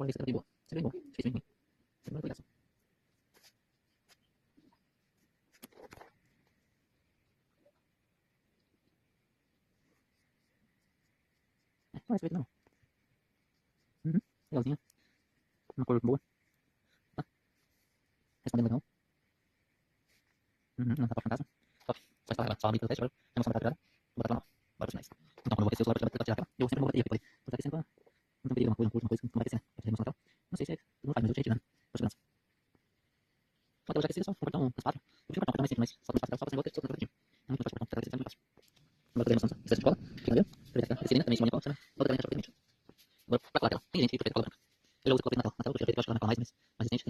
Bora ver se tá de boa. Você bem bom. Fez bem ruim. Você vai pegar só. Não é esse não. Legalzinha. Uma cor boa. Tá. Respondendo legal. Não tá pra casa. Top. Só instalar ela. Só abrir pelo teste agora. A emoção vai estar virada. Vou botar pra lá. Bora pro sinais. Então, quando eu vou aquecer o celular, vai tirar a tela. Eu sempre vou bater aqui. Vou aquecendo pra... Não tem perigo, uma coisa, não vai aquecer, né? Vai ter emoção na tela. Não sei se não faz, mas eu tinha retirando. Por segurança. Só que eu já aqueci, só vou cortar um espaço. Eu vou cortar um mais simples, mas só com espaço, só pra fazer outro, só pra fazer não muito fácil cortar, tá sempre fácil. Agora eu emoção, isso é de cola, fica vendo? Aproveitar que a também se molha, outra também achou que agora, pra colar tela. Tem gente que prefere cola branca. Eu já uso cola preta na tela, porque eu acho que ela cola mais resistente,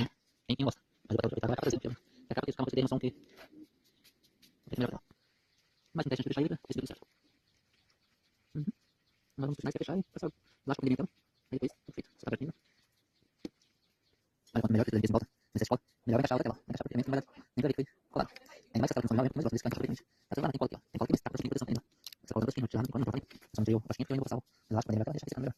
quem gosta. Mas eu quero aproveitar agora pra fazer, porque acaba que esse carro você tem noção que vai ter melhor tela. Mas tem teste de fechar aí, esse deu certo. Agora vamos precisar fechar e passar lá com o então. Aí depois, tudo feito, só tá pertinho. Olha quanto melhor que ele volta, nesse cola, melhor vai encaixar a outra tela. Vai encaixar perfeitamente, não vai dar nem pra ver que foi colado. Ainda mais se essa função melhor, mas gosto desse que encaixa perfeitamente. Tá tudo lá, tem cola aqui, ó. Tem cola aqui, mas tá com proteção ainda. Você coloca dois pinos, não importa nem. Só não sei eu, acho que eu ainda vou passar o elástico pra ele, vai deixar esse câmera.